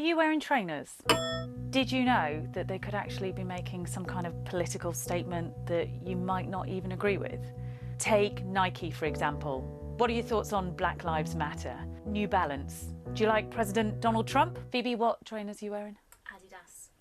you wearing trainers? Did you know that they could actually be making some kind of political statement that you might not even agree with? Take Nike, for example. What are your thoughts on Black Lives Matter? New Balance. Do you like President Donald Trump? Phoebe, what trainers are you wearing?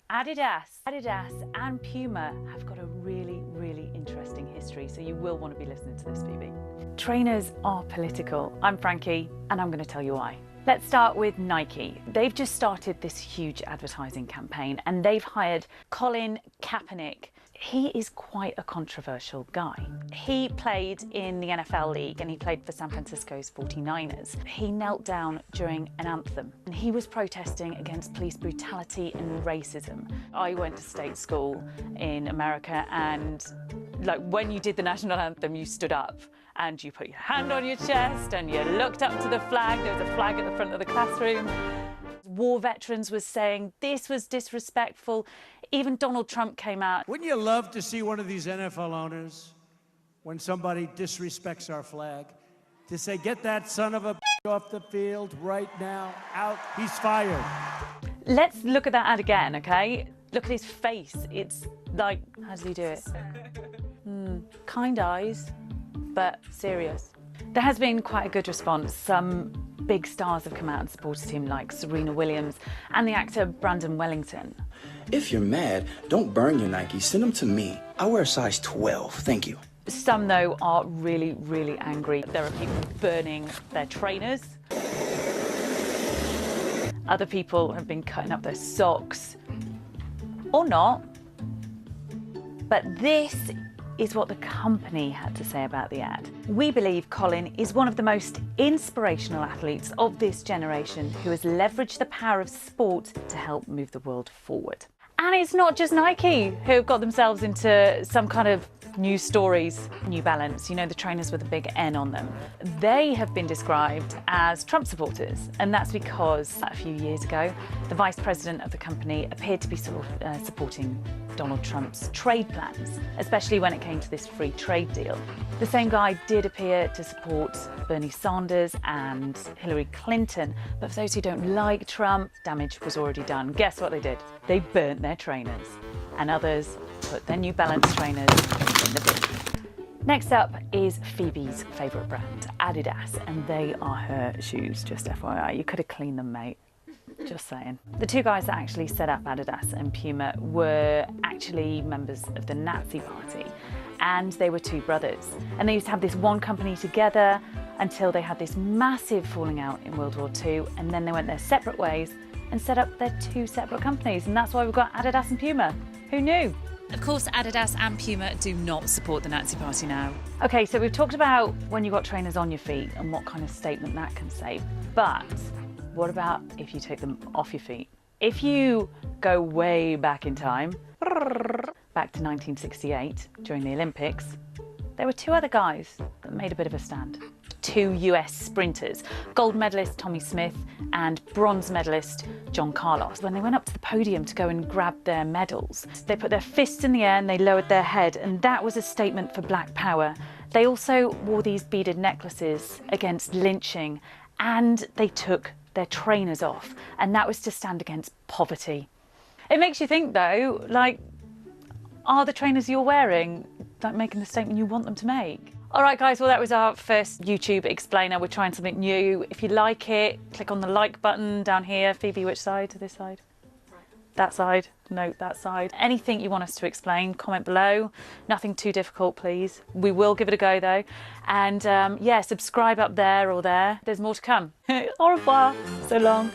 Adidas. Adidas and Puma have got a really, really interesting history, so you will want to be listening to this, Phoebe. Trainers are political. I'm Frankie, and I'm going to tell you why. Let's start with Nike. They've just started this huge advertising campaign, and they've hired Colin Kaepernick. He is quite a controversial guy. He played in the NFL league and he played for San Francisco's 49ers. He knelt down during an anthem and he was protesting against police brutality and racism. I went to state school in America, and when you did the national anthem, you stood up and you put your hand on your chest and you looked up to the flag. There was a flag at the front of the classroom. War veterans was saying this was disrespectful. Even Donald Trump came out. Wouldn't you love to see one of these NFL owners, when somebody disrespects our flag, to say, get that son of a off the field right now, out, he's fired. Let's look at that ad again, okay? Look at his face. It's like, how does he do it? Kind eyes, but serious. There has been quite a good response. Some big stars have come out and supported him, like Serena Williams and the actor Brandon Wellington. If you're mad, don't burn your Nikes, send them to me. I wear a size 12, thank you. Some, though, are really, really angry. There are people burning their trainers. Other people have been cutting up their socks. Or not. But this is what the company had to say about the ad. We believe Colin is one of the most inspirational athletes of this generation who has leveraged the power of sport to help move the world forward. And it's not just Nike who have got themselves into some kind of news stories. New Balance, you know, the trainers with a big N on them. They have been described as Trump supporters, and that's because a few years ago, the vice president of the company appeared to be supporting Donald Trump's trade plans, especially when it came to this free trade deal. The same guy did appear to support Bernie Sanders and Hillary Clinton, but for those who don't like Trump, damage was already done. Guess what they did? They burnt their trainers, and others put their New Balance trainers in the bin. Next up is Phoebe's favourite brand, Adidas, and they are her shoes, just FYI. You could have cleaned them, mate. Just saying. The two guys that actually set up Adidas and Puma were actually members of the Nazi Party, and they were two brothers. And they used to have this one company together until they had this massive falling out in World War II, and then they went their separate ways and set up their two separate companies, and that's why we've got Adidas and Puma. Who knew? Of course, Adidas and Puma do not support the Nazi Party now. Okay, so we've talked about when you've got trainers on your feet and what kind of statement that can say, but what about if you take them off your feet? If you go way back in time, back to 1968, during the Olympics, there were two other guys that made a bit of a stand. Two US sprinters, gold medalist Tommy Smith and bronze medalist John Carlos. When they went up to the podium to go and grab their medals, they put their fists in the air and they lowered their head, and that was a statement for Black Power. They also wore these beaded necklaces against lynching, and they took their trainers off, and that was to stand against poverty. It makes you think, though, are the trainers you're wearing making the statement you want them to make? All right, guys, well, that was our first YouTube explainer. We're trying something new. If you like it, click on the like button down here. Phoebe, which side? This side? Right. That side? No, that side. Anything you want us to explain, comment below. Nothing too difficult, please. We will give it a go, though. And yeah, subscribe up there or there. There's more to come. Au revoir. So long.